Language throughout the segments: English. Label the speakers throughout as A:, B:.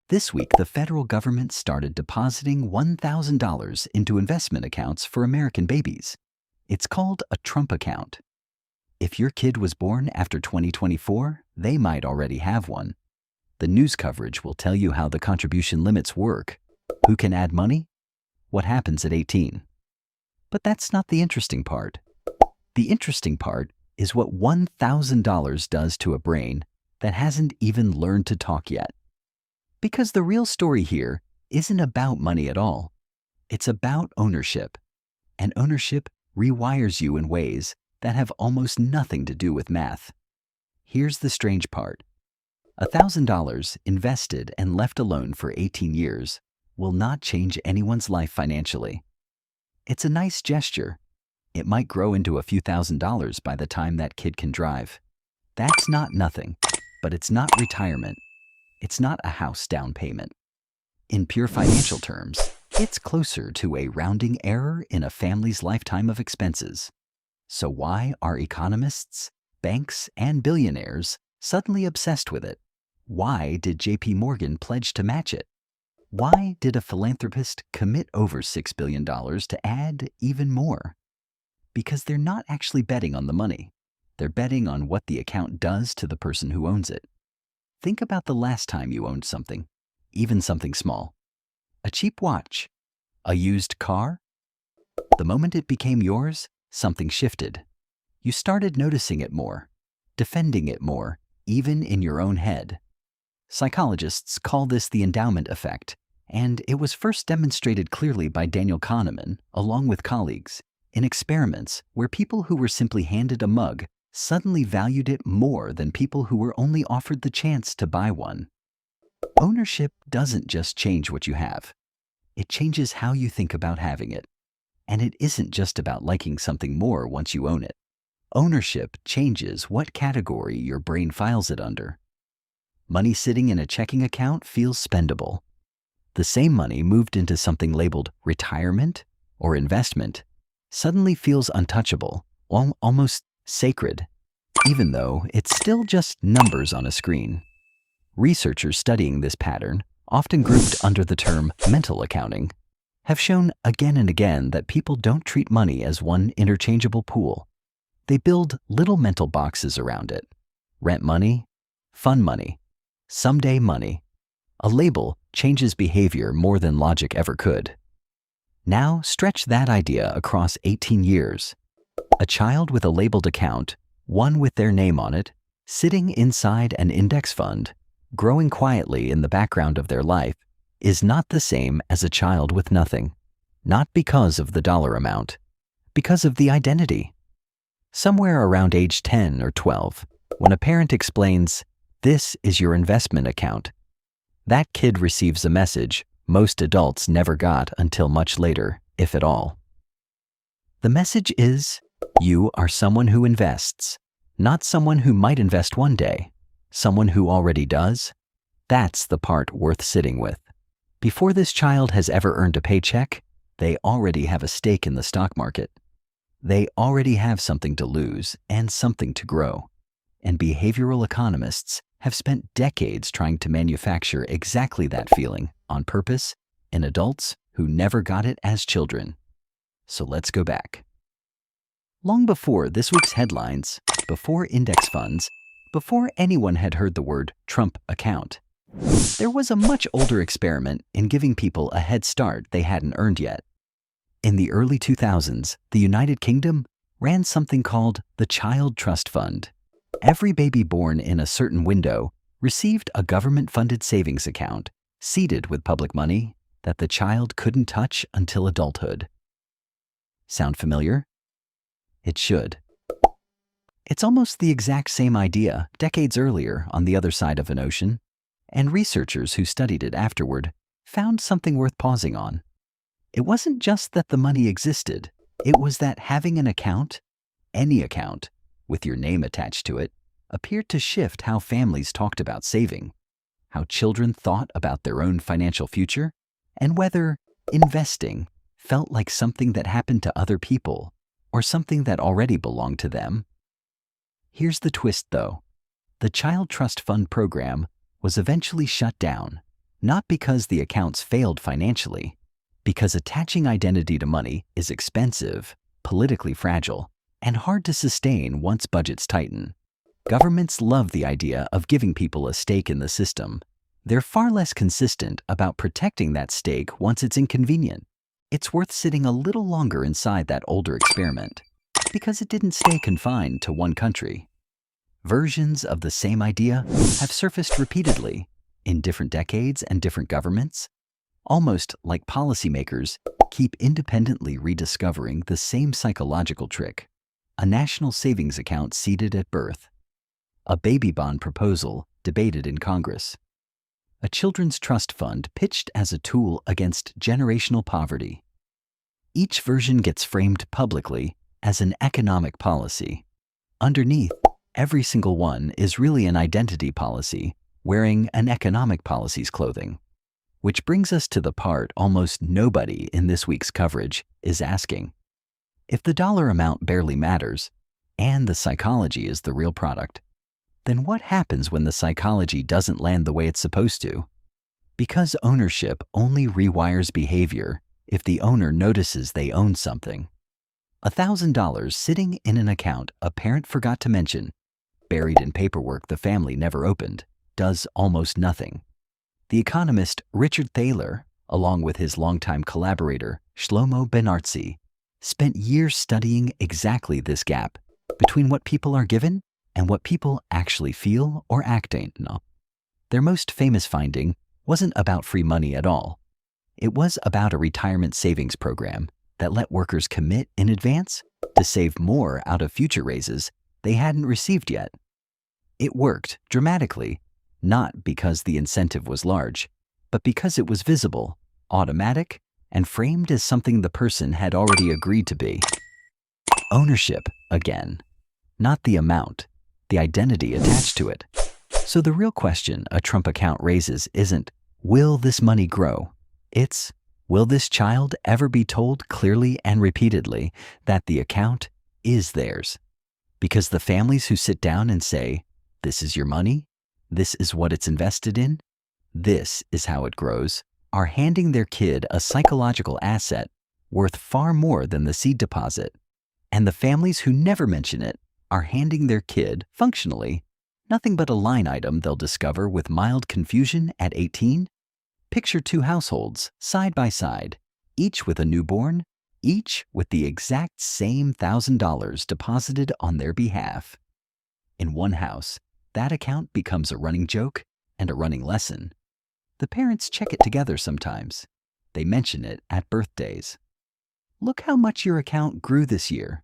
A: This week, the federal government started depositing $1,000 into investment accounts for American babies. It's called a Trump account. If your kid was born after 2024, they might already have one. The news coverage will tell you how the contribution limits work, who can add money, what happens at 18. But that's not the interesting part. The interesting part is what $1,000 does to a brain that hasn't even learned to talk yet. Because the real story here isn't about money at all. It's about ownership. And ownership rewires you in ways that have almost nothing to do with math. Here's the strange part. $1,000 invested and left alone for 18 years will not change anyone's life financially. It's a nice gesture. It might grow into a few $1,000s by the time that kid can drive. That's not nothing, but it's not retirement. It's not a house down payment. In pure financial terms, it's closer to a rounding error in a family's lifetime of expenses. So why are economists, banks, and billionaires suddenly obsessed with it? Why did JP Morgan pledge to match it? Why did a philanthropist commit over $6 billion to add even more? Because they're not actually betting on the money. They're betting on what the account does to the person who owns it. Think about the last time you owned something, even something small. A cheap watch, a used car. The moment it became yours, something shifted. You started noticing it more, defending it more, even in your own head. Psychologists call this the endowment effect, and it was first demonstrated clearly by Daniel Kahneman, along with colleagues, in experiments where people who were simply handed a mug suddenly valued it more than people who were only offered the chance to buy one. Ownership doesn't just change what you have. It changes how you think about having it. And it isn't just about liking something more once you own it. Ownership changes what category your brain files it under. Money sitting in a checking account feels spendable. The same money moved into something labeled retirement or investment suddenly feels untouchable, almost sacred, even though it's still just numbers on a screen. Researchers studying this pattern, often grouped under the term mental accounting, have shown again and again that people don't treat money as one interchangeable pool. They build little mental boxes around it. Rent money, fun money, someday money. A label changes behavior more than logic ever could. Now stretch that idea across 18 years. A child with a labeled account, one with their name on it, sitting inside an index fund, growing quietly in the background of their life, is not the same as a child with nothing. Not because of the dollar amount, because of the identity. Somewhere around age 10 or 12, when a parent explains, "This is your investment account," that kid receives a message most adults never got until much later, if at all. The message is, you are someone who invests, not someone who might invest one day, someone who already does. That's the part worth sitting with. Before this child has ever earned a paycheck, they already have a stake in the stock market. They already have something to lose and something to grow. And behavioral economists have spent decades trying to manufacture exactly that feeling on purpose in adults who never got it as children. So let's go back. Long before this week's headlines, before index funds, before anyone had heard the word Trump account, there was a much older experiment in giving people a head start they hadn't earned yet. In the early 2000s, the United Kingdom ran something called the Child Trust Fund. Every baby born in a certain window received a government-funded savings account, seeded with public money, that the child couldn't touch until adulthood. Sound familiar? It should. It's almost the exact same idea decades earlier on the other side of an ocean, and researchers who studied it afterward found something worth pausing on. It wasn't just that the money existed, it was that having an account, any account, with your name attached to it, appeared to shift how families talked about saving, how children thought about their own financial future, and whether investing felt like something that happened to other people or something that already belonged to them. Here's the twist, though. The Child Trust Fund program was eventually shut down, Not because the accounts failed financially, because attaching identity to money is expensive, politically fragile, and hard to sustain once budgets tighten. Governments love the idea of giving people a stake in the system. They're far less consistent about protecting that stake once it's inconvenient. It's worth sitting a little longer inside that older experiment, because it didn't stay confined to one country. Versions of the same idea have surfaced repeatedly in different decades and different governments, almost like policymakers keep independently rediscovering the same psychological trick. A national savings account seeded at birth. A baby bond proposal debated in Congress. A children's trust fund pitched as a tool against generational poverty. Each version gets framed publicly as an economic policy. Underneath, every single one is really an identity policy wearing an economic policy's clothing. Which brings us to the part almost nobody in this week's coverage is asking. If the dollar amount barely matters, and the psychology is the real product, then what happens when the psychology doesn't land the way it's supposed to? Because ownership only rewires behavior if the owner notices they own something. $1,000 sitting in an account a parent forgot to mention, buried in paperwork the family never opened, does almost nothing. The economist Richard Thaler, along with his longtime collaborator Shlomo Benartzi, spent years studying exactly this gap between what people are given and what people actually feel or act on. Their most famous finding wasn't about free money at all. It was about a retirement savings program that let workers commit in advance to save more out of future raises they hadn't received yet. It worked dramatically, not because the incentive was large, but because it was visible, automatic, and framed as something the person had already agreed to be. Ownership, again. Not the amount, the identity attached to it. So the real question a Trump account raises isn't, will this money grow? It's, will this child ever be told clearly and repeatedly that the account is theirs? Because the families who sit down and say, this is your money, this is what it's invested in, this is how it grows, are handing their kid a psychological asset worth far more than the seed deposit. And the families who never mention it are handing their kid, functionally, nothing but a line item they'll discover with mild confusion at 18. Picture two households, side by side, each with a newborn, each with the exact same $1,000 deposited on their behalf. In one house, that account becomes a running joke and a running lesson. The parents check it together sometimes. They mention it at birthdays. Look how much your account grew this year.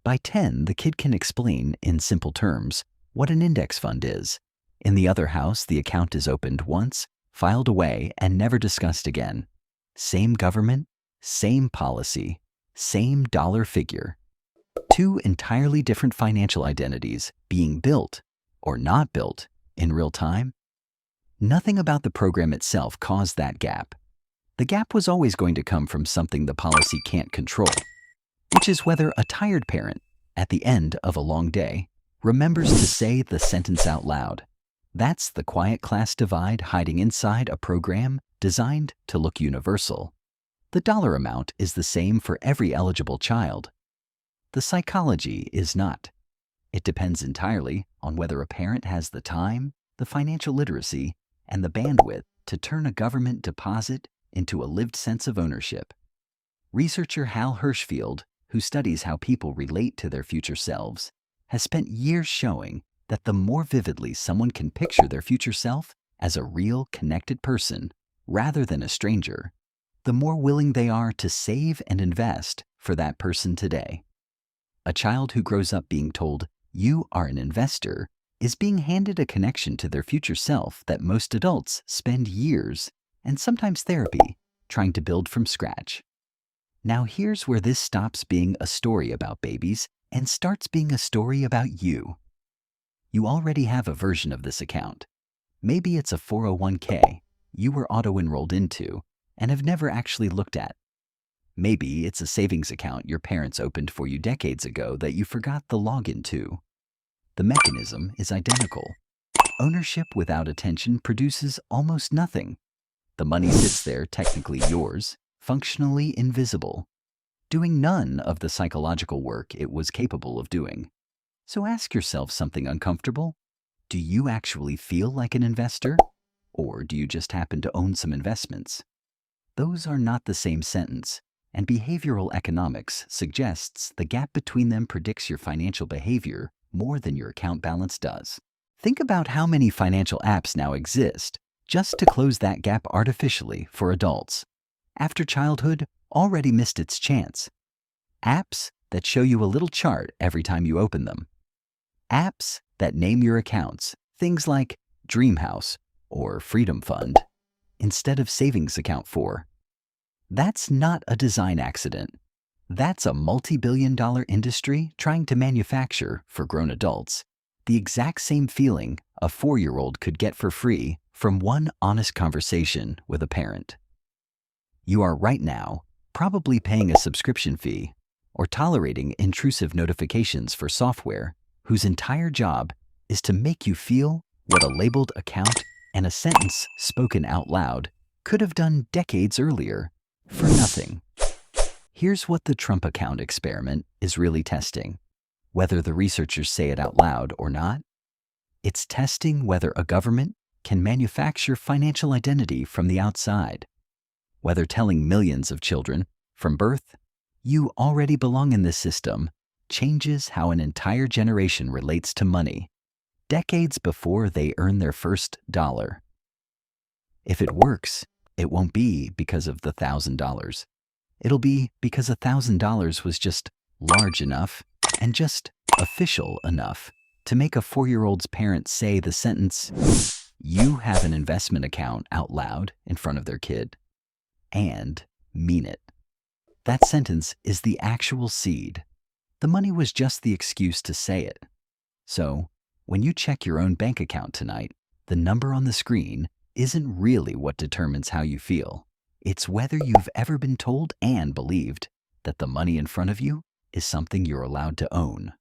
A: By 10, the kid can explain, in simple terms, what an index fund is. In the other house, the account is opened once, filed away, and never discussed again. Same government, same policy, same dollar figure. Two entirely different financial identities being built or not built in real time. Nothing about the program itself caused that gap. The gap was always going to come from something the policy can't control, which is whether a tired parent, at the end of a long day, remembers to say the sentence out loud. That's the quiet class divide hiding inside a program designed to look universal. The dollar amount is the same for every eligible child. The psychology is not. It depends entirely on whether a parent has the time, the financial literacy, and the bandwidth to turn a government deposit into a lived sense of ownership. Researcher Hal Hirschfield, who studies how people relate to their future selves, has spent years showing that the more vividly someone can picture their future self as a real, connected person rather than a stranger, the more willing they are to save and invest for that person today. A child who grows up being told, "You are an investor," is being handed a connection to their future self that most adults spend years, and sometimes therapy, trying to build from scratch. Now here's where this stops being a story about babies and starts being a story about you. You already have a version of this account. Maybe it's a 401k you were auto-enrolled into and have never actually looked at. Maybe it's a savings account your parents opened for you decades ago that you forgot the login to. The mechanism is identical. Ownership without attention produces almost nothing. The money sits there, technically yours, functionally invisible, doing none of the psychological work it was capable of doing. So ask yourself something uncomfortable. Do you actually feel like an investor? Or do you just happen to own some investments? Those are not the same sentence, and behavioral economics suggests the gap between them predicts your financial behavior more than your account balance does. Think about how many financial apps now exist just to close that gap artificially for adults. After childhood already missed its chance. Apps that show you a little chart every time you open them. Apps that name your accounts, things like Dream House or Freedom Fund, instead of Savings Account 4. That's not a design accident. That's a multi-billion-dollar industry trying to manufacture, for grown adults, the exact same feeling a 4-year-old could get for free from one honest conversation with a parent. You are right now probably paying a subscription fee or tolerating intrusive notifications for software whose entire job is to make you feel what a labeled account and a sentence spoken out loud could have done decades earlier for nothing. Here's what the Trump account experiment is really testing. Whether the researchers say it out loud or not, it's testing whether a government can manufacture financial identity from the outside. Whether telling millions of children from birth, you already belong in this system, changes how an entire generation relates to money, decades before they earn their first dollar. If it works, it won't be because of the $1,000. It'll be because $1,000 was just large enough and just official enough to make a 4-year-old's parents say the sentence, "You have an investment account," out loud in front of their kid, and mean it. That sentence is the actual seed. The money was just the excuse to say it. So, when you check your own bank account tonight, the number on the screen isn't really what determines how you feel. It's whether you've ever been told and believed that the money in front of you is something you're allowed to own.